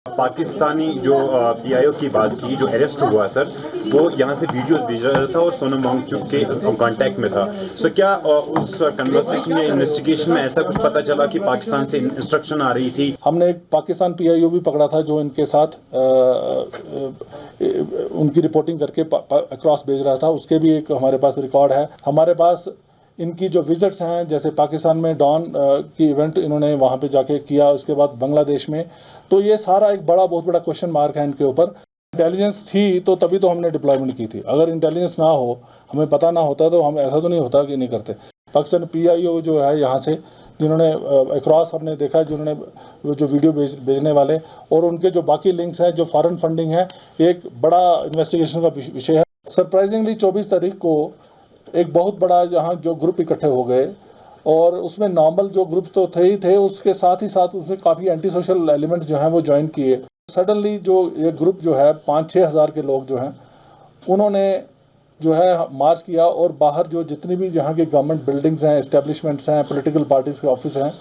पाकिस्तानी जो पीआईओ की बात की, जो अरेस्ट हुआ सर, वो यहाँ से वीडियोस भेज रहा था और सोनम वांगचुक के कांटेक्ट में था। सो क्या उस कन्वर्सेशन या इन्वेस्टिगेशन में ऐसा कुछ पता चला कि पाकिस्तान से इंस्ट्रक्शन आ रही थी? हमने एक पाकिस्तान पीआईओ भी पकड़ा था जो इनके साथ उनकी रिपोर्टिंग करके अक्रॉस भेज रहा था। उसके भी एक हमारे पास रिकॉर्ड है। हमारे पास इनकी जो विजिट्स हैं, जैसे पाकिस्तान में डॉन की इवेंट इन्होंने वहां पे जाके किया, उसके बाद बांग्लादेश में, तो ये सारा एक बहुत बड़ा क्वेश्चन मार्क है इनके ऊपर। इंटेलिजेंस थी तो तभी तो हमने डिप्लॉयमेंट की थी। अगर इंटेलिजेंस ना हो, हमें पता ना होता, तो हम ऐसा तो नहीं होता कि नहीं करते। पाकिस्तान पीआईओ जो है यहाँ से, जिन्होंने अक्रॉस हमने देखा, जिन्होंने जो वीडियो भेजने वाले और उनके जो बाकी लिंक्स हैं, जो फॉरेन फंडिंग है, एक बड़ा इन्वेस्टिगेशन का विषय है। सरप्राइजिंगली 24 तारीख को एक बहुत बड़ा यहाँ जो ग्रुप इकट्ठे हो गए और उसमें नॉर्मल जो ग्रुप तो थे ही थे, उसके साथ ही साथ उसमें काफ़ी एंटी सोशल एलिमेंट्स जो हैं वो ज्वाइन किए। सडनली जो ये ग्रुप जो है 5-6 हज़ार के लोग जो हैं, उन्होंने जो है मार्च किया और बाहर जो जितनी भी यहाँ की गवर्नमेंट बिल्डिंग्स हैं, एस्टेब्लिशमेंट्स हैं, पॉलिटिकल पार्टीज के ऑफिस हैं,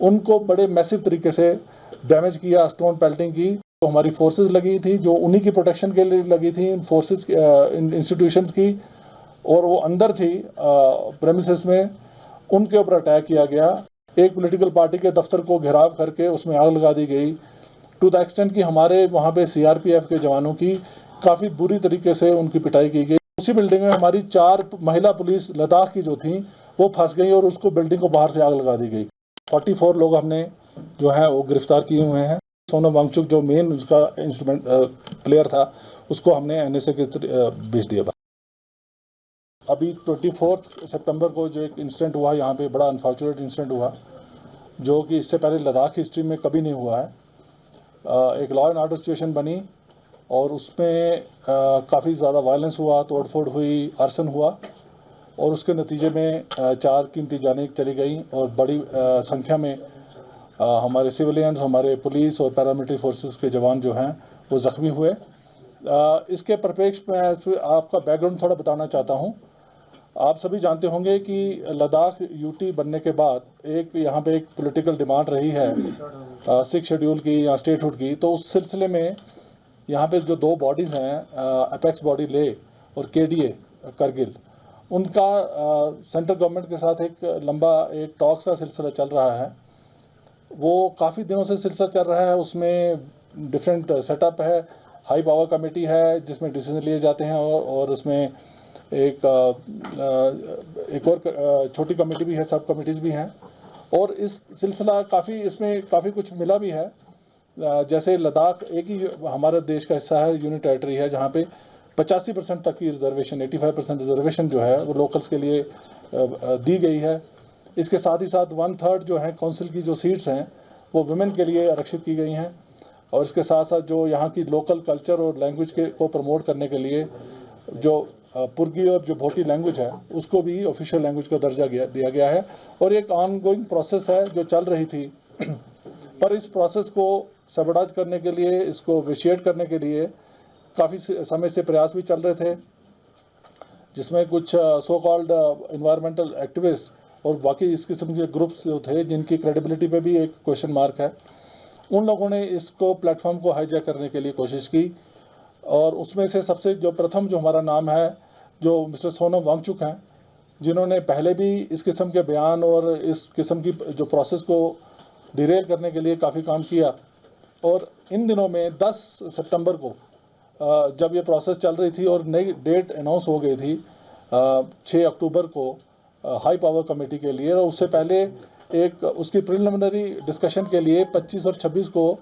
उनको बड़े मैसिव तरीके से डैमेज किया, स्टोन पेल्टिंग की। तो हमारी फोर्सेज लगी थी जो उन्हीं की प्रोटेक्शन के लिए लगी थी, इन फोर्सेज इंस्टीट्यूशंस की, और वो अंदर थी प्रेमिसेस में, उनके ऊपर अटैक किया गया। एक पॉलिटिकल पार्टी के दफ्तर को घेराव करके उसमें आग लगा दी गई, टू द एक्सटेंट कि हमारे वहाँ पे सीआरपीएफ के जवानों की काफ़ी बुरी तरीके से उनकी पिटाई की गई। उसी बिल्डिंग में हमारी 4 महिला पुलिस लद्दाख की जो थी वो फंस गई और उसको बिल्डिंग को बाहर से आग लगा दी गई। 44 लोग हमने जो है वो गिरफ्तार किए हुए हैं। सोनम वांगचुक जो मेन उसका इंस्ट्रूमेंट प्लेयर था, उसको हमने एनएसए के भेज दिया। अभी 24 सितंबर को जो एक इंसिडेंट हुआ यहाँ पे, बड़ा अनफॉर्चुनेट इंसिडेंट हुआ, जो कि इससे पहले लद्दाख हिस्ट्री में कभी नहीं हुआ है। एक लॉ एंड ऑर्डर सिचुएशन बनी और उसमें काफ़ी ज़्यादा वायलेंस हुआ, तोड़फोड़ हुई, आर्सन हुआ और उसके नतीजे में 4 कीमती जानें चली गई और बड़ी संख्या में हमारे सिविलियंस, हमारे पुलिस और पैरामिलिट्री फोर्सेस के जवान जो हैं वो ज़ख्मी हुए। इसके परिप्रेक्ष्य में आपका बैकग्राउंड थोड़ा बताना चाहता हूँ। आप सभी जानते होंगे कि लद्दाख यूटी बनने के बाद एक यहाँ पे एक पॉलिटिकल डिमांड रही है 6 शेड्यूल की या स्टेटहुड की। तो उस सिलसिले में यहाँ पे जो 2 बॉडीज़ हैं, अपेक्स बॉडी ले और केडीए करगिल, उनका सेंट्रल गवर्नमेंट के साथ एक लंबा एक टॉक्स का सिलसिला चल रहा है। वो काफ़ी दिनों से सिलसिला चल रहा है। उसमें डिफरेंट सेटअप है, हाई पावर कमेटी है जिसमें डिसीजन लिए जाते हैं और उसमें एक और छोटी कमेटी भी है, सब कमेटीज़ भी हैं। और इस सिलसिला इसमें काफ़ी कुछ मिला भी है। जैसे लद्दाख एक ही हमारे देश का हिस्सा है, यूनिट टेरिटरी है, जहाँ पे 85% तक की रिजर्वेशन, 85% रिजर्वेशन जो है वो लोकल्स के लिए दी गई है। इसके साथ ही साथ 1/3 जो है काउंसिल की जो सीट्स हैं वो वुमेन के लिए आरक्षित की गई हैं। और इसके साथ साथ जो यहाँ की लोकल कल्चर और लैंग्वेज को प्रमोट करने के लिए जो पुर्गी और जो भोटी लैंग्वेज है उसको भी ऑफिशियल लैंग्वेज का दर्जा दिया गया है। और एक ऑनगोइंग प्रोसेस है जो चल रही थी पर इस प्रोसेस को सबटाज करने के लिए, इसको विशिएट करने के लिए काफ़ी समय से प्रयास भी चल रहे थे, जिसमें कुछ सो कॉल्ड इन्वायरमेंटल एक्टिविस्ट और बाकी इस किस्म के ग्रुप्स जो थे जिनकी क्रेडिबिलिटी पे भी एक क्वेश्चन मार्क है, उन लोगों ने इसको प्लेटफॉर्म को हाईजैक करने के लिए कोशिश की। और उसमें से सबसे जो प्रथम जो हमारा नाम है, जो मिस्टर सोनम वांगचुक हैं, जिन्होंने पहले भी इस किस्म के बयान और इस किस्म की जो प्रोसेस को डिरेल करने के लिए काफ़ी काम किया। और इन दिनों में 10 सितंबर को जब ये प्रोसेस चल रही थी और नई डेट अनाउंस हो गई थी 6 अक्टूबर को हाई पावर कमेटी के लिए, और उससे पहले एक उसकी प्रिलिमिनरी डिस्कशन के लिए 25 और 26 को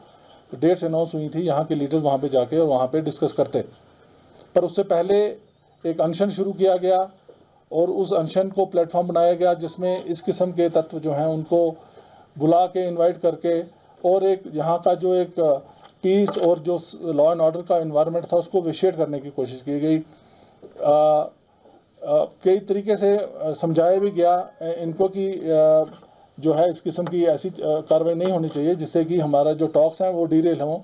डेट्स अनाउंस हुई थी। यहाँ के लीडर्स वहाँ पे जाके और वहाँ पे डिस्कस करते, पर उससे पहले एक अनशन शुरू किया गया और उस अनशन को प्लेटफॉर्म बनाया गया जिसमें इस किस्म के तत्व जो हैं उनको बुला के इनवाइट करके और एक यहाँ का जो एक पीस और जो लॉ एंड ऑर्डर का इन्वायरमेंट था उसको विशिएट करने की कोशिश की गई। कई तरीके से समझाया भी गया इनको कि जो है इस किस्म की ऐसी कार्रवाई नहीं होनी चाहिए जिससे कि हमारा जो टॉक्स हैं वो डीरेल हों।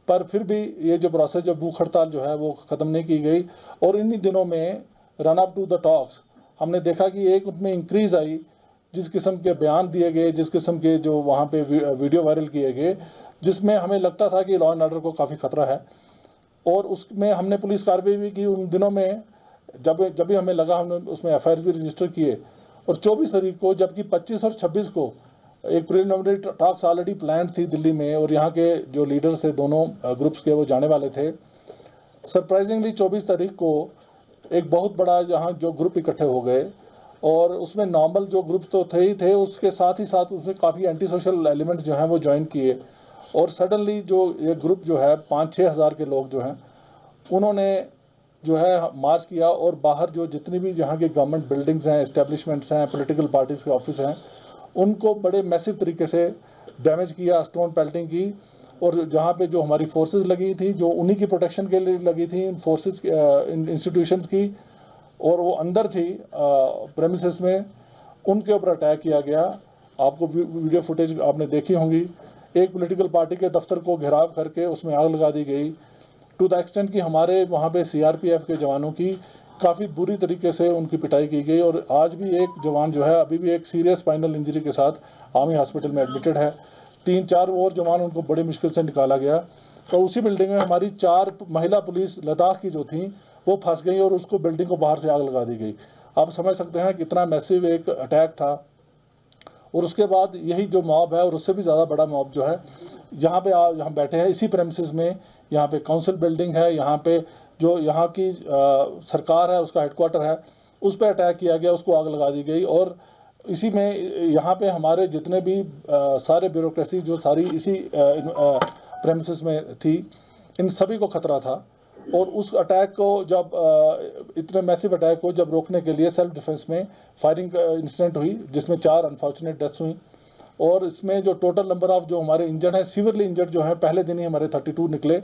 पर फिर भी ये जो प्रोसेस, जो भूख हड़ताल जो है वो ख़त्म नहीं की गई। और इन्हीं दिनों में run up to the talks हमने देखा कि एक उनमें इंक्रीज़ आई जिस किस्म के बयान दिए गए, जिस किस्म के जो वहाँ पे वीडियो वायरल किए गए, जिसमें हमें लगता था कि लॉ एंड ऑर्डर को काफ़ी खतरा है। और उसमें हमने पुलिस कार्रवाई भी की उन दिनों में, जब भी हमें लगा, हमने उसमें एफआईआर भी रजिस्टर किए। और 24 तारीख को, जबकि 25 और 26 को एक प्रिलिमिनरी टॉक्स ऑलरेडी प्लान थी दिल्ली में, और यहाँ के जो लीडर्स थे दोनों ग्रुप्स के, वो जाने वाले थे। सरप्राइजिंगली 24 तारीख को एक बहुत बड़ा यहाँ जो ग्रुप इकट्ठे हो गए, और उसमें नॉर्मल जो ग्रुप तो थे ही थे, उसके साथ ही साथ उसमें काफ़ी एंटी सोशल एलिमेंट्स जो हैं वो ज्वाइन किए। और सडनली जो ये ग्रुप जो है 5-6 हज़ार के लोग जो हैं, उन्होंने जो है मार्च किया, और बाहर जो जितनी भी यहाँ की गवर्नमेंट बिल्डिंग्स हैं, एस्टेब्लिशमेंट्स हैं, पॉलिटिकल पार्टीज के ऑफिस हैं, उनको बड़े मैसिव तरीके से डैमेज किया, स्टोन पेल्टिंग की। और जहाँ पे जो हमारी फोर्सेस लगी थी, जो उन्हीं की प्रोटेक्शन के लिए लगी थी, इन फोर्सेस इंस्टीट्यूशंस की, और वो अंदर थी प्रेमिसेस में, उनके ऊपर अटैक किया गया। आपको वीडियो फुटेज आपने देखी होंगी। एक पॉलिटिकल पार्टी के दफ्तर को घेराव करके उसमें आग लगा दी गई, टू द एक्सटेंट कि हमारे वहाँ पे सीआरपीएफ के जवानों की काफ़ी बुरी तरीके से उनकी पिटाई की गई। और आज भी एक जवान जो है अभी भी एक सीरियस स्पाइनल इंजरी के साथ आर्मी हॉस्पिटल में एडमिटेड है। 3-4 और जवान उनको बड़ी मुश्किल से निकाला गया। तो उसी बिल्डिंग में हमारी 4 महिला पुलिस लद्दाख की जो थी वो फंस गई, और उसको बिल्डिंग को बाहर से आग लगा दी गई। आप समझ सकते हैं कितना मैसिव एक अटैक था। और उसके बाद यही जो मॉब है, और उससे भी ज़्यादा बड़ा मॉब जो है, यहाँ पे हम बैठे हैं इसी प्रेमिसेस में, यहाँ पे काउंसिल बिल्डिंग है, यहाँ पे जो यहाँ की सरकार है उसका हेडक्वार्टर है, उस पर अटैक किया गया, उसको आग लगा दी गई। और इसी में यहाँ पे हमारे जितने भी सारे ब्यूरोक्रेसी जो सारी इसी प्रेमिसेस में थी, इन सभी को खतरा था। और उस अटैक को जब इतने मैसिव अटैक को जब रोकने के लिए सेल्फ डिफेंस में फायरिंग इंसिडेंट हुई, जिसमें 4 अनफॉर्चुनेट डेथ्स हुई। और इसमें जो टोटल नंबर ऑफ जो हमारे इंजर्ड हैं, सीवियरली इंजर्ड जो हैं, पहले दिन ही हमारे 32 निकले।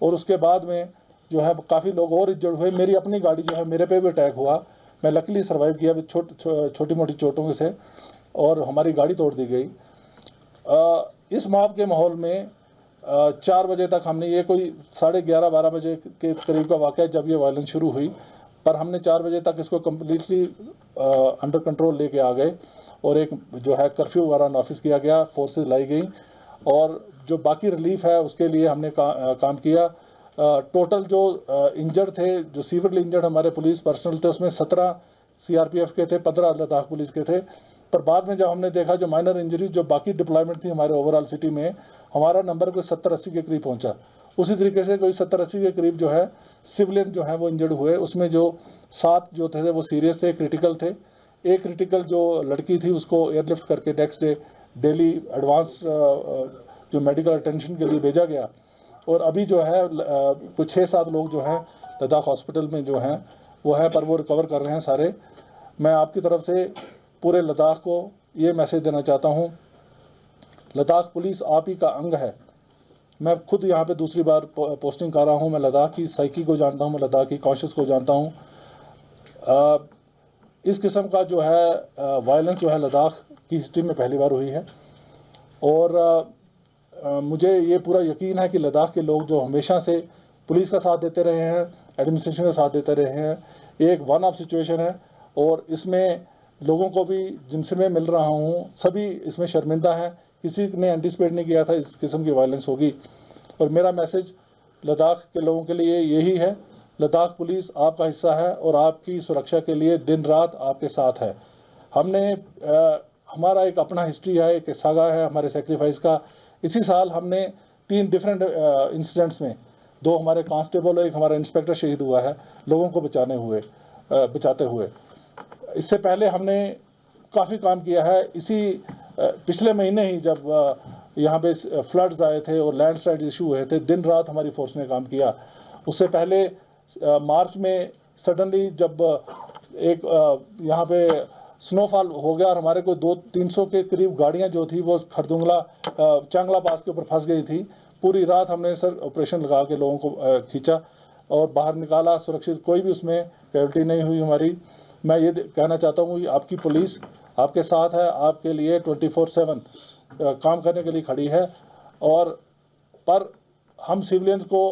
और उसके बाद में जो है काफ़ी लोग और इंजर्ड हुए। मेरी अपनी गाड़ी जो है, मेरे पे भी अटैक हुआ, मैं लकीली सर्वाइव किया छोटी मोटी चोटों से, और हमारी गाड़ी तोड़ दी गई। इस मॉब के माहौल में 4 बजे तक हमने, ये कोई 11:30-12 बजे के करीब का वाक़या जब ये वायलेंस शुरू हुई, पर हमने 4 बजे तक इसको कम्प्लीटली अंडर कंट्रोल लेके आ गए। और एक जो है कर्फ्यू वगैरह नॉफिस किया गया, फोर्सेस लाई गई, और जो बाकी रिलीफ है उसके लिए हमने काम किया। टोटल जो इंजर्ड थे, जो सीवियरली इंजर्ड हमारे पुलिस पर्सनल थे, उसमें 17 सीआरपीएफ के थे, 15 लद्दाख पुलिस के थे। पर बाद में जब हमने देखा जो माइनर इंजरीज जो बाकी डिप्लॉयमेंट थी हमारे ओवरऑल सिटी में, हमारा नंबर कोई 70-80 के करीब पहुंचा। उसी तरीके से कोई 70-80 के करीब जो है सिविलियन जो है वो इंजर्ड हुए। उसमें जो 7 जो थे वो सीरियस थे, क्रिटिकल थे। एक क्रिटिकल जो लड़की थी उसको एयरलिफ्ट करके नेक्स्ट डे दिल्ली एडवांस जो मेडिकल अटेंशन के लिए भेजा गया। और अभी जो है कुछ 6-7 लोग जो हैं लद्दाख हॉस्पिटल में जो हैं वो है, पर वो रिकवर कर रहे हैं सारे। मैं आपकी तरफ से पूरे लद्दाख को ये मैसेज देना चाहता हूँ, लद्दाख पुलिस आप ही का अंग है। मैं खुद यहाँ पे दूसरी बार पोस्टिंग कर रहा हूँ। मैं लद्दाख की साइकी को जानता हूँ, मैं लद्दाख की कॉन्शियस को जानता हूँ। इस किस्म का जो है वायलेंस जो है लद्दाख की हिस्ट्री में पहली बार हुई है। और मुझे ये पूरा यकीन है कि लद्दाख के लोग जो हमेशा से पुलिस का साथ देते रहे हैं, एडमिनिस्ट्रेशन का साथ देते रहे हैं, एक वन ऑफ सिचुएशन है। और इसमें लोगों को भी जिनसे मैं मिल रहा हूँ सभी इसमें शर्मिंदा हैं। किसी ने एंटिसिपेट नहीं किया था इस किस्म की वायलेंस होगी। और मेरा मैसेज लद्दाख के लोगों के लिए यही है, लद्दाख पुलिस आपका हिस्सा है और आपकी सुरक्षा के लिए दिन रात आपके साथ है। हमने हमारा एक अपना हिस्ट्री है, एक सागा है हमारे सेक्रीफाइस का। इसी साल हमने 3 डिफरेंट इंसिडेंट्स में 2 हमारे कांस्टेबल और 1 हमारा इंस्पेक्टर शहीद हुआ है लोगों को बचाते हुए। इससे पहले हमने काफ़ी काम किया है। इसी पिछले महीने ही जब यहाँ पे फ्लड्स आए थे और लैंडस्लाइड इशू हुए थे, दिन रात हमारी फोर्स ने काम किया। उससे पहले मार्च में सडनली जब एक यहाँ पे स्नोफॉल हो गया और हमारे को 200-300 के करीब गाड़ियाँ जो थी वो खरदुंगला चांगला पास के ऊपर फंस गई थी। पूरी रात हमने सर ऑपरेशन लगा के लोगों को खींचा और बाहर निकाला सुरक्षित। कोई भी उसमें कैजुअल्टी नहीं हुई हमारी। मैं ये कहना चाहता हूँ कि आपकी पुलिस आपके साथ है, आपके लिए 24/7 काम करने के लिए खड़ी है। और पर हम सिविलियंस को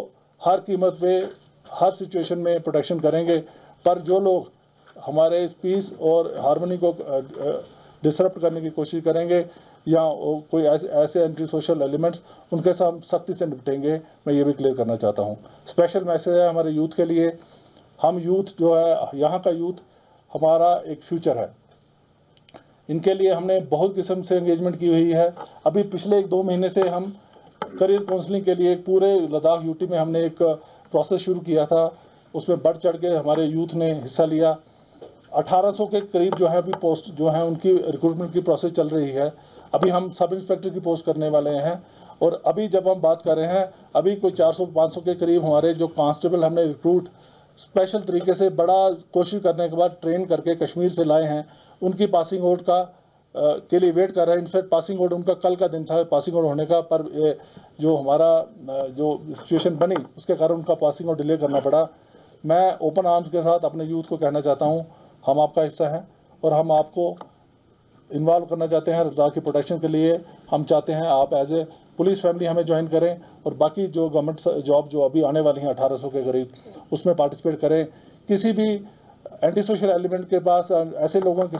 हर कीमत पे हर सिचुएशन में प्रोटेक्शन करेंगे। पर जो लोग हमारे इस पीस और हार्मनी को डिसरप्ट करने की कोशिश करेंगे या कोई ऐसे एंटी सोशल एलिमेंट्स, उनके साथ हम सख्ती से निपटेंगे। मैं ये भी क्लियर करना चाहता हूँ। स्पेशल मैसेज है हमारे यूथ के लिए। हम यूथ जो है, यहाँ का यूथ हमारा एक फ्यूचर है। इनके लिए हमने बहुत किस्म से एंगेजमेंट की हुई है। अभी पिछले 1-2 महीने से हम करियर काउंसलिंग के लिए पूरे लद्दाख यूटी में हमने एक प्रोसेस शुरू किया था। उसमें बढ़ चढ़ के हमारे यूथ ने हिस्सा लिया। 1800 के करीब जो है अभी पोस्ट जो है उनकी रिक्रूटमेंट की प्रोसेस चल रही है। अभी हम सब इंस्पेक्टर की पोस्ट करने वाले हैं। और अभी जब हम बात कर रहे हैं, अभी कोई 400-500 के करीब हमारे जो कांस्टेबल हमने रिक्रूट स्पेशल तरीके से बड़ा कोशिश करने के बाद ट्रेन करके कश्मीर से लाए हैं। उनकी पासिंग आउट का के लिए वेट कर रहे हैं। इनफैक्ट पासिंग आउट उनका कल का दिन था पासिंग आउट होने का, पर जो हमारा जो सिचुएशन बनी उसके कारण उनका पासिंग आउट डिले करना पड़ा। मैं ओपन आर्म्स के साथ अपने यूथ को कहना चाहता हूं, हम आपका हिस्सा हैं और हम आपको इन्वॉल्व करना चाहते हैं लद्दाख की प्रोटेक्शन के लिए। हम चाहते हैं आप एज ए पुलिस फैमिली हमें ज्वाइन करें और बाकी जो गवर्नमेंट जॉब जो अभी आने वाली हैं 1800 के करीब, उसमें पार्टिसिपेट करें। किसी भी एंटी सोशल एलिमेंट के पास ऐसे लोगों की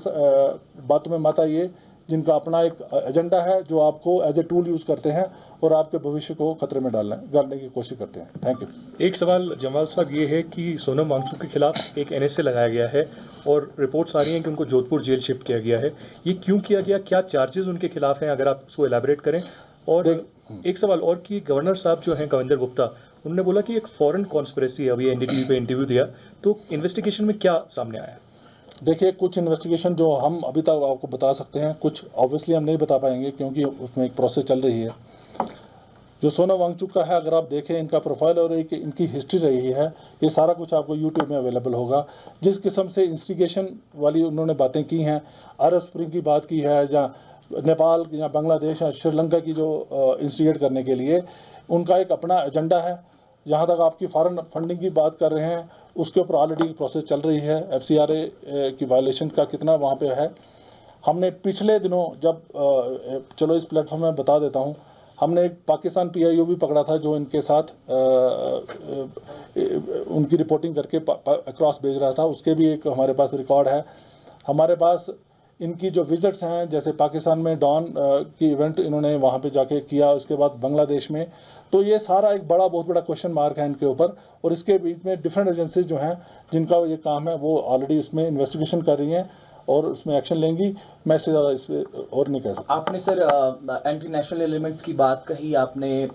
बातों में मत आइए जिनका अपना एक एजेंडा है, जो आपको एज ए टूल यूज करते हैं और आपके भविष्य को खतरे में डालने की कोशिश करते हैं। Thank you. एक सवाल जमाल साहब ये है कि सोनम वांगचुक के खिलाफ एक एनएसए लगाया गया है और रिपोर्ट्स आ रही हैं कि उनको जोधपुर जेल शिफ्ट किया गया है। ये क्यों किया गया, क्या चार्जेस उनके खिलाफ हैं, अगर आप उसको एलैबोरेट करें। और एक सवाल और कि गवर्नर साहब जो हैं कविंदर गुप्ता, उन्होंने बोला कि एक फॉरेन कॉन्स्पिरेसी है। अभी एनडीटीवी पे इंटरव्यू दिया, तो इन्वेस्टिगेशन में क्या सामने आया? देखिए, कुछ इन्वेस्टिगेशन जो हम अभी तक आपको बता सकते हैं, कुछ ऑब्वियसली हम नहीं बता पाएंगे क्योंकि उसमें एक प्रोसेस चल रही है। जो सोनम वांगचुक का है, अगर आप देखें इनका प्रोफाइल और एक इनकी हिस्ट्री रही है, ये सारा कुछ आपको यूट्यूब में अवेलेबल होगा। जिस किस्म से इंस्टिगेशन वाली उन्होंने बातें की हैं, अरब स्प्रिंग की बात की है, या नेपाल या बांग्लादेश या श्रीलंका की जो इंस्टिगेट करने के लिए उनका एक अपना एजेंडा है। जहाँ तक आपकी फॉरेन फंडिंग की बात कर रहे हैं, उसके ऊपर ऑलरेडी प्रोसेस चल रही है। FCRA की वायलेशन का कितना वहाँ पे है। हमने पिछले दिनों जब चलो इस प्लेटफॉर्म में बता देता हूँ, हमने एक पाकिस्तान PIO भी पकड़ा था जो इनके साथ उनकी रिपोर्टिंग करके अक्रॉस भेज रहा था। उसके भी एक हमारे पास रिकॉर्ड है। हमारे पास इनकी जो विजिट्स हैं, जैसे पाकिस्तान में डॉन की इवेंट इन्होंने वहाँ पे जाके किया, उसके बाद बांग्लादेश में, तो ये सारा एक बहुत बड़ा क्वेश्चन मार्क है इनके ऊपर। और इसके बीच में डिफरेंट एजेंसीज जो हैं जिनका ये काम है, वो ऑलरेडी इसमें इन्वेस्टिगेशन कर रही हैं और उसमें एक्शन लेंगी। मैं इससे ज़्यादा इस पर और नहीं कह सकता। आपने सर एंटी नेशनल एलिमेंट्स की बात कही आपने,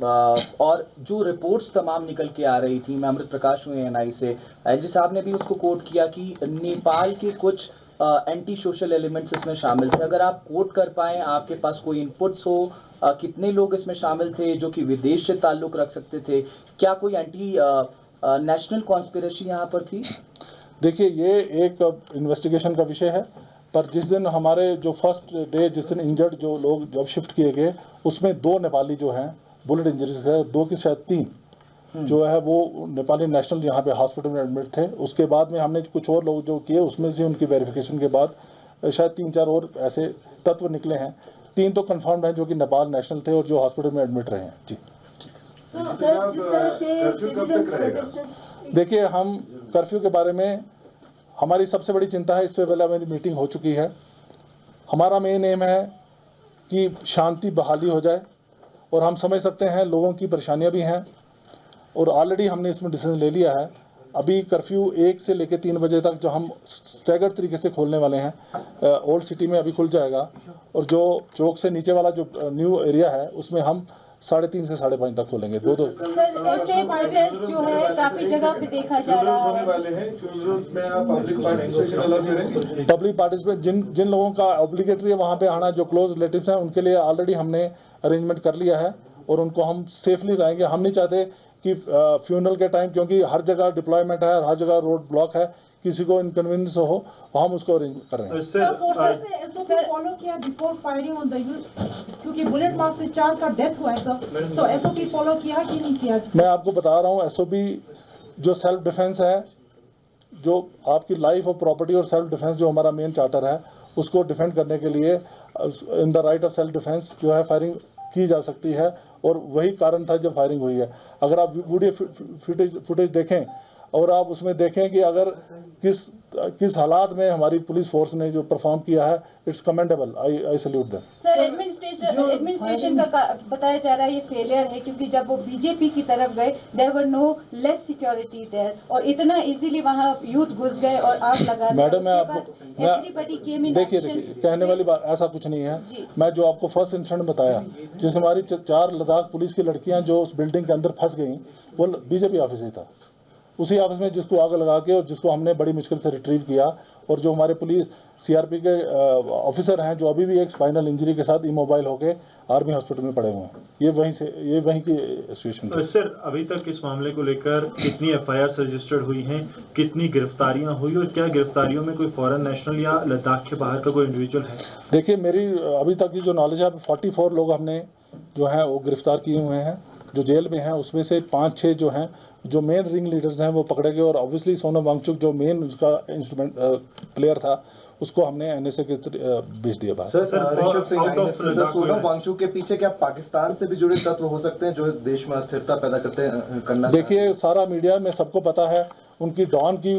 और जो रिपोर्ट्स तमाम निकल के आ रही थी, मैं अमृत प्रकाश हुए NI से, IG साहब ने भी उसको कोट किया कि नेपाल के कुछ एंटी सोशल एलिमेंट्स इसमें शामिल थे। अगर आप कोट कर पाएं, आपके पास कोई इनपुट्स हो, कितने लोग इसमें शामिल थे जो कि विदेश से ताल्लुक रख सकते थे, क्या कोई एंटी नेशनल कॉन्स्पिरेसी यहाँ पर थी? देखिए, ये एक इन्वेस्टिगेशन का विषय है, पर जिस दिन हमारे जो फर्स्ट डे जिस दिन इंजर्ड जो लोग जब शिफ्ट किए गए, उसमें 2 नेपाली जो हैं बुलेट इंजरीज है, 2 की शायद 3 जो है वो नेपाली नेशनल यहाँ पे हॉस्पिटल में एडमिट थे। उसके बाद में हमने कुछ और लोग जो किए, उसमें से उनकी वेरिफिकेशन के बाद शायद 3-4 और ऐसे तत्व निकले हैं। 3 तो कंफर्म्ड हैं जो कि नेपाल नेशनल थे और जो हॉस्पिटल में एडमिट रहे हैं। जी देखिए, हम कर्फ्यू के बारे में हमारी सबसे बड़ी चिंता है, इससे पहले मेरी मीटिंग हो चुकी है। हमारा मेन एम है कि शांति बहाली हो जाए, और हम समझ सकते हैं लोगों की परेशानियां भी हैं और ऑलरेडी हमने इसमें डिसीजन ले लिया है। अभी कर्फ्यू 1 से लेकर 3 बजे तक जो हम स्टैगर तरीके से खोलने वाले हैं, ओल्ड सिटी में अभी खुल जाएगा, और जो चौक से नीचे वाला जो न्यू एरिया है उसमें हम 3:30 से 5:30 तक खोलेंगे। 2-2 सर, ऐसे प्रोटेस्ट जो है काफी जगह पे देखा जा रहा है। पब्लिक पार्टिसिपेट जिन लोगों का ऑब्लिगेटरी है वहाँ पे आना, जो क्लोज रिलेटिव्स हैं, उनके लिए ऑलरेडी हमने अरेंजमेंट कर लिया है और उनको हम सेफली लाएंगे। हम नहीं चाहते कि फ्यूनरल के टाइम, क्योंकि हर जगह डिप्लॉयमेंट है, हर जगह रोड ब्लॉक है, किसी को इनकन्वीनियंस हो, हम उसको अरेंज कर रहे हैं। सर, फॉलो किया before firing on the use, क्योंकि बुलेट मार्क से 4 का डेथ हुआ है सर, तो SOP फॉलो किया कि नहीं किया? मैं आपको बता रहा हूँ, SOP जो सेल्फ डिफेंस है, जो आपकी लाइफ और प्रॉपर्टी और सेल्फ डिफेंस जो हमारा मेन चार्टर है, उसको डिफेंड करने के लिए in the right of self defence जो है फायरिंग की जा सकती है, और वही कारण था जब फायरिंग हुई है। अगर आप वीडियो फुटेज देखें और आप उसमें देखें कि अगर किस हालात में हमारी पुलिस फोर्स ने जो परफॉर्म किया है, it's commendable. I salute them. Sir, administration का बताया जा रहा है ये फेलियर है, क्योंकि जब वो बीजेपी की तरफ गए there were no less security there, और इतना इजीली वहां यूथ घुस गए और आग लगा दी। मैडम, मैं आपको देखिए कहने वाली बात ऐसा कुछ नहीं है। मैं जो आपको फर्स्ट इंसिडेंट बताया, जिस हमारी 4 लद्दाख पुलिस की लड़कियां जो उस बिल्डिंग के अंदर फंस गई, वो बीजेपी ऑफिस ही था। उसी ऑफिस में जिसको आग लगा के और जिसको हमने बड़ी मुश्किल से रिट्रीव किया, और जो हमारे पुलिस सीआरपी के ऑफिसर हैं जो अभी भी एक स्पाइनल इंजरी के साथ इमोबाइल होके आर्मी हॉस्पिटल में पड़े हुए हैं, ये वहीं की सिचुएशन थी। सर, अभी तक इस मामले को लेकर कितनी एफआईआर रजिस्टर्ड हुई हैं, कितनी गिरफ्तारियां हुई, और क्या गिरफ्तारियों में कोई फॉरेन नेशनल या लद्दाख के बाहर का कोई इंडिविजुअल है? देखिए, मेरी अभी तक की जो नॉलेज है, 44 लोग हमने जो है वो गिरफ्तार किए हुए हैं जो जेल में हैं। उसमें से 5-6 जो हैं, जो मेन रिंग लीडर्स हैं, वो पकड़े गए। और ऑब्वियसली सोनम वांगचुक जो मेन उसका इंस्ट्रूमेंट प्लेयर था, उसको हमने एनएसए के भेज दिया बाहर। सर, सोनम वांगचुक के पीछे क्या पाकिस्तान से भी जुड़े तत्व हो सकते हैं जो देश में अस्थिरता पैदा करना? देखिए, सारा मीडिया में सबको पता है उनकी डॉन की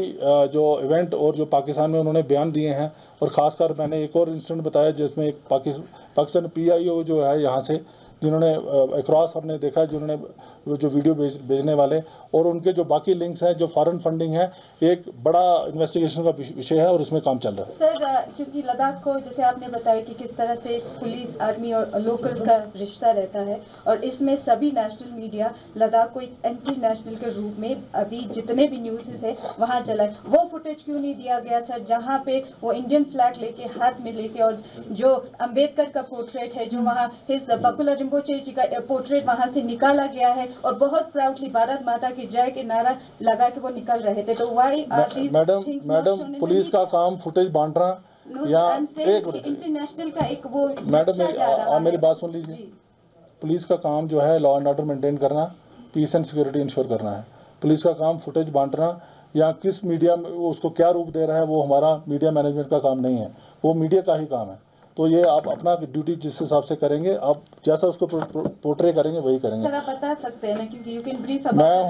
जो इवेंट और जो पाकिस्तान में उन्होंने बयान दिए हैं, और खासकर मैंने एक और इंसिडेंट बताया जिसमें एक पाकिस्तान PIO जो है यहाँ से, जिन्होंने अक्रॉस हमने देखा है, जिन्होंने जो वीडियो भेजने वाले और उनके जो बाकी लिंक्स हैं, जो फॉरेन फंडिंग है, एक बड़ा इन्वेस्टिगेशन का विषय है और उसमें काम चल रहा है। सर, क्योंकि लद्दाख को जैसे आपने बताया कि किस तरह से पुलिस, आर्मी और लोकल्स का रिश्ता रहता है, और इसमें सभी नेशनल मीडिया लद्दाख को एक एंटी नेशनल के रूप में अभी जितने भी न्यूज़ है वहां चलाए, वो फुटेज क्यों नहीं दिया गया सर, जहां पे वो इंडियन फ्लैग लेके हाथ में लेके, और जो अंबेडकर का पोर्ट्रेट है, जो वहां हिज बकुला रिम्पोचे जी का पोर्ट्रेट वहां से निकाला गया है, और बहुत प्राउडली भारत माता की जय के नारा लगा के वो निकल रहे थे। तो why are these things madam, police का काम फुटेज बांटना या एक इंटरनेशनल का एक वो मैडम, आप मेरी बात सुन लीजिए। पुलिस का काम जो है लॉ एंड ऑर्डर मेंटेन करना, पीस एंड सिक्योरिटी इंश्योर करना है। पुलिस का काम फुटेज बांटना या किस मीडिया में उसको क्या रूप दे रहा है, वो हमारा मीडिया मैनेजमेंट का काम नहीं है, वो मीडिया का ही काम है। तो ये आप अपना ड्यूटी जिस हिसाब से करेंगे, आप जैसा उसको पोर्ट्रे करेंगे वही करेंगे। सर, आप बता सकते हैं ना, क्योंकि यू कैन ब्रीफ मैं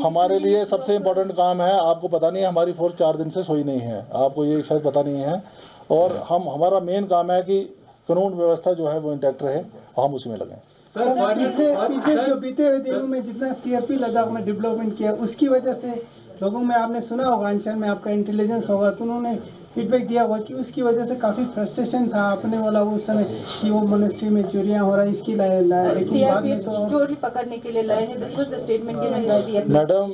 हमारे लिए सबसे इम्पोर्टेंट काम है, आपको पता नहीं है, हमारी फोर्स 4 दिन से सोई नहीं है, आपको ये शायद पता नहीं है, और हमारा मेन काम है कि कानून व्यवस्था जो है वो इंटैक्ट रहे, हम उसी में लगे। सर, पीछे जो बीते हुए दिनों में जितना CRP लद्दाख में डेवलपमेंट किया, उसकी वजह से लोगों में, आपने सुना होगा, अंचल में आपका इंटेलिजेंस होगा, तो उन्होंने फीडबैक दिया होगा कि उसकी वजह से काफी फ्रस्ट्रेशन था अपने वाला उस समय कि वो मोनेस्ट्री में चोरियां हो रहा है, इसकी CRP चोरी पकड़ने के लिए लाए हैं। This was the statement given by the madam,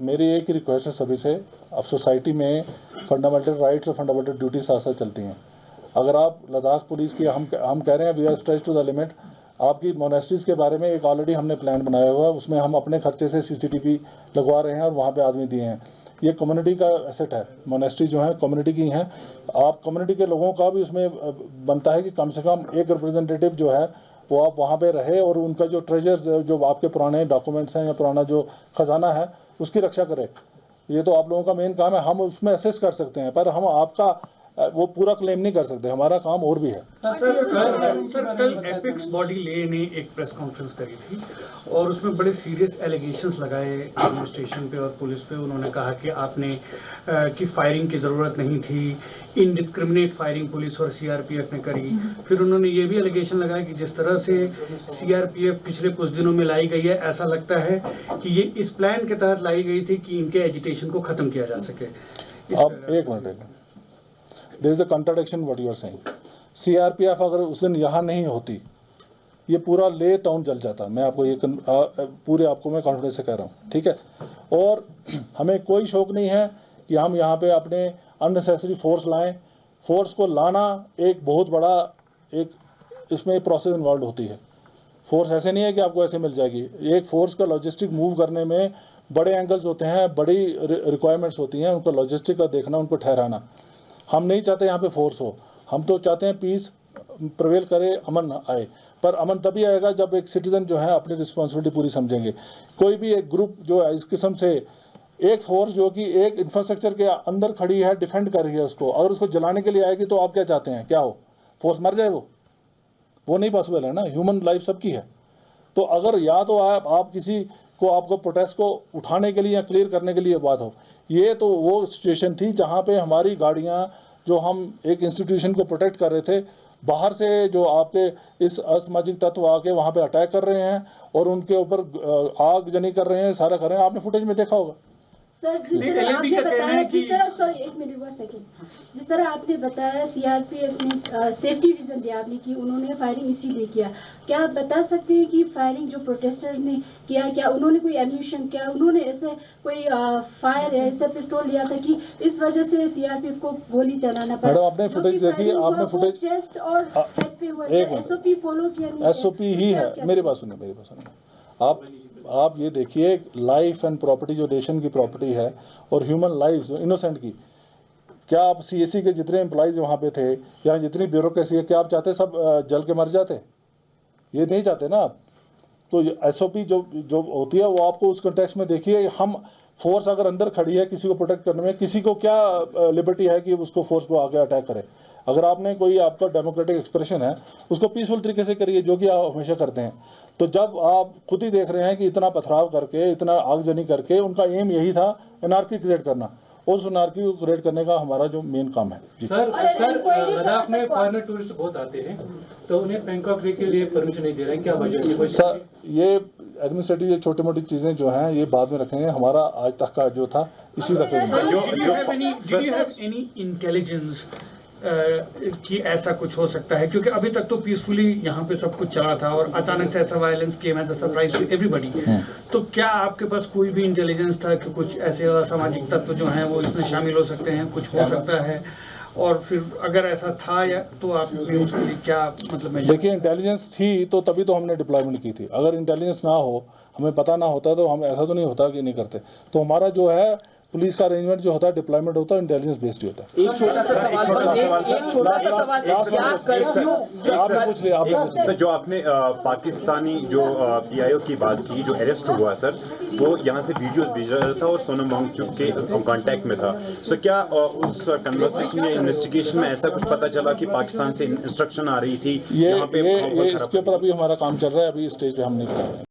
मेरी एक ही रिक्वेस्ट है सभी से, अब सोसाइटी में फंडामेंटल राइट्स और फंडामेंटल ड्यूटी साथ साथ चलती हैं। अगर आप लद्दाख पुलिस की, हम कह रहे हैं we are stretch to the limit, आपकी मोनेस्ट्रीज के बारे में एक ऑलरेडी हमने प्लान बनाया हुआ है, उसमें हम अपने खर्चे से CCTV लगवा रहे हैं और वहाँ पे आदमी दिए हैं। ये कम्युनिटी का एसेट है, मोनेस्ट्री जो है कम्युनिटी की हैं। आप कम्युनिटी के लोगों का भी उसमें बनता है कि कम से कम एक रिप्रेजेंटेटिव जो है वो आप वहाँ पे रहे और उनका जो ट्रेजर्स, जो आपके पुराने डॉक्यूमेंट्स हैं या पुराना जो खजाना है, उसकी रक्षा करे। ये तो आप लोगों का मेन काम है। हम उसमें असेस कर सकते हैं, पर हम आपका वो पूरा क्लेम नहीं कर सकते, हमारा काम और भी है। सर, कल एपिक्स बॉडी ले ने एक प्रेस कॉन्फ्रेंस करी थी और उसमें बड़े सीरियस एलिगेशंस लगाए एडमिनिस्ट्रेशन पे और पुलिस पे। उन्होंने कहा कि आपने कि फायरिंग की ज़रूरत नहीं थी, इनडिस्क्रिमिनेट फायरिंग पुलिस और CRPF ने करी। फिर उन्होंने ये भी एलिगेशन लगाया कि जिस तरह से CRPF पिछले कुछ दिनों में लाई गई है, ऐसा लगता है कि ये इस प्लान के तहत लाई गई थी कि इनके एजिटेशन को खत्म किया जा सके। अब एक minute, there is a contradiction what you are saying. CRPF अगर उस दिन यहाँ नहीं होती, ये पूरा ले टाउन जल जाता। मैं आपको ये पूरे आपको मैं कॉन्फिडेंस से कह रहा हूँ, ठीक है। और हमें कोई शौक नहीं है कि हम यहाँ पे अपने अननेसेसरी फोर्स लाएं। फोर्स को लाना एक बहुत बड़ा एक इसमें प्रोसेस इन्वॉल्व होती है। फोर्स ऐसे नहीं है कि आपको ऐसे मिल जाएगी। एक फोर्स का लॉजिस्टिक मूव करने में बड़े एंगल्स होते हैं, बड़ी रिक्वायरमेंट्स होती हैं, उनको लॉजिस्टिक का देखना, उनको ठहराना। हम नहीं चाहते यहाँ पे फोर्स हो, हम तो चाहते हैं पीस प्रवेल करे, अमन आए। पर अमन तभी आएगा जब एक सिटीजन जो है अपनी रिस्पॉन्सिबिलिटी पूरी समझेंगे। कोई भी एक ग्रुप जो है इस किस्म से, एक फोर्स जो कि एक इंफ्रास्ट्रक्चर के अंदर खड़ी है, डिफेंड कर रही है उसको, अगर उसको जलाने के लिए आएगी तो आप क्या चाहते हैं, क्या हो, फोर्स मर जाए? वो नहीं पॉसिबल है ना। ह्यूमन लाइफ सबकी है। तो अगर या तो आप किसी को आपको प्रोटेस्ट को उठाने के लिए या क्लियर करने के लिए बात हो। ये तो वो सिचुएशन थी जहां पे हमारी गाड़ियां, जो हम एक इंस्टीट्यूशन को प्रोटेक्ट कर रहे थे, बाहर से जो आपके इस असामाजिक तत्व आके वहां पे अटैक कर रहे हैं और उनके ऊपर आगजनी कर रहे हैं, सारा कर रहे हैं। आपने फुटेज में देखा होगा। सर, जिस तरह आपने बताया, जिस तरह, सॉरी एक मिनट, वन सेकेंड, जिस तरह आपने बताया सीआरपीएफ ने सेफ्टी रीजन दिया आपने कि उन्होंने फायरिंग इसीलिए किया, क्या आप बता सकते हैं कि फायरिंग जो प्रोटेस्टर ने किया, क्या उन्होंने कोई एम्यूशन, क्या उन्होंने ऐसे कोई फायर ऐसा पिस्तौल लिया था कि इस वजह से सीआरपीएफ को गोली चलाना पड़ा? मैडम, आपने फुटेज देखी, आपने फुटेज चेस्ट और हेड पे हुआ, एसओपी फॉलो किया नहीं? एसओपी ही है। मेरी बात सुनिए। आप ये देखिए, लाइफ एंड प्रॉपर्टी जो नेशन की प्रॉपर्टी है और ह्यूमन लाइफ इनोसेंट की, क्या आप सीएससी के जितने एम्प्लॉइज वहां पे थे या जितनी ब्यूरोक्रेसी है, क्या आप चाहते सब जल के मर जाते? ये नहीं चाहते ना आप। तो एसओपी जो होती है वो आपको उस कंटेक्स्ट में देखिए। हम फोर्स अगर अंदर खड़ी है किसी को प्रोटेक्ट करने में, किसी को क्या लिबर्टी है कि उसको फोर्स को आगे अटैक करे? अगर आपने कोई आपका डेमोक्रेटिक एक्सप्रेशन है उसको पीसफुल तरीके से करिए, जो कि आप हमेशा करते हैं। तो जब आप खुद ही देख रहे हैं कि इतना पथराव करके, इतना आगजनी करके, उनका एम यही था एनार्की क्रिएट करना, उस एनार्की को क्रिएट करने का हमारा जो मेन काम है। सर, लद्दाख में फॉरेनर टूरिस्ट बहुत आते हैं, तो उन्हें बैंकॉक के लिए परमिशन नहीं दे रहे हैं, क्या वजह है? सर, ये एडमिनिस्ट्रेटिव, ये छोटी मोटी चीजें जो हैं ये बाद में रखेंगे। हमारा आज तक का जो था इसी रखेंगे। Do you have any intelligence कि ऐसा कुछ हो सकता है? क्योंकि अभी तक तो पीसफुली यहाँ पे सब कुछ चला था और अचानक से ऐसा violence came as a surprise to everybody. तो क्या आपके पास कोई भी इंटेलिजेंस था कि कुछ ऐसे असामाजिक तत्व जो हैं वो इसमें शामिल हो सकते हैं, कुछ हो सकता है? और फिर अगर ऐसा था या तो आपने उसके लिए क्या मतलब? देखिए, इंटेलिजेंस थी तो तभी तो हमने डिप्लॉयमेंट की थी। अगर इंटेलिजेंस ना हो, हमें पता ना होता, तो हम ऐसा तो नहीं होता कि नहीं करते। तो हमारा जो है पुलिस का अरेंजमेंट जो होता है, डिप्लॉयमेंट होता है, इंटेलिजेंस बेस्ड ही होता है। एक छोटा सा सवाल, आपने पूछ लिया। सर, जो आपने पाकिस्तानी जो पीआईओ की बात की, जो अरेस्ट हुआ सर, वो यहाँ से वीडियोस भेज रहा था और सोनम वांगचुक के कांटेक्ट में था। सो क्या उस कन्वर्सेशन या इन्वेस्टिगेशन में ऐसा कुछ पता चला कि पाकिस्तान से इंस्ट्रक्शन आ रही थी? ये इसके ऊपर अभी हमारा काम चल रहा है, अभी स्टेज पे हम नहीं बता रहे हैं।